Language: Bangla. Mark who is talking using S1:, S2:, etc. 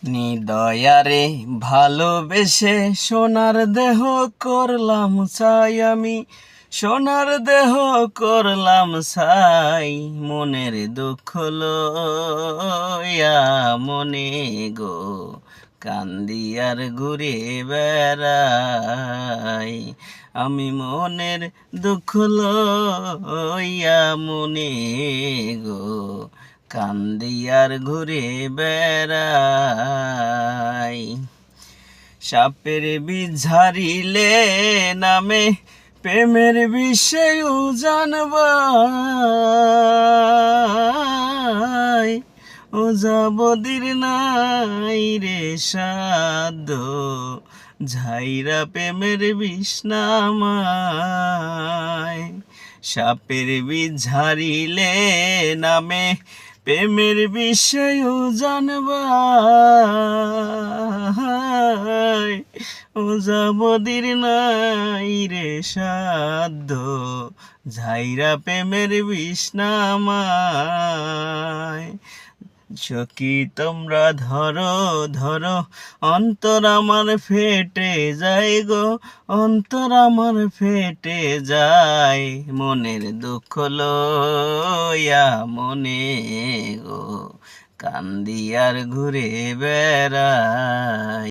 S1: নিদয়ারে ভালোবেসে সোনার দেহ করলাম ছাই আমি, সোনার দেহ করলাম ছাই। মনের দুঃখ লইয়া মনে গো কান্দি আর ঘুরে বেড়াই। আমি মনের দুঃখ লইয়া মনে গো কান্দি আর ঘুরে বেড়াই। সাপের বিষ ঝারিলে নামে প্রেমের বিষয় জানবাই। ও যাবদির নাই রে সাধ্য ঝাইরা প্রেমের বিষ নামায়। সাপের বিষ ঝারিলে নামে প্রেমের বিষয় জানবাই। ও যাবদির নাই রে সাধ্য ঝাইরা প্রেমের বিষ নামায়। সখী তোমরা ধরো ধরো অন্তর আমার ফেটে যায় গো, অন্তর আমার ফেটে যায়। মনের দুঃখ লইয়া মনে গো কান্দি আর ঘুরে বেড়াই।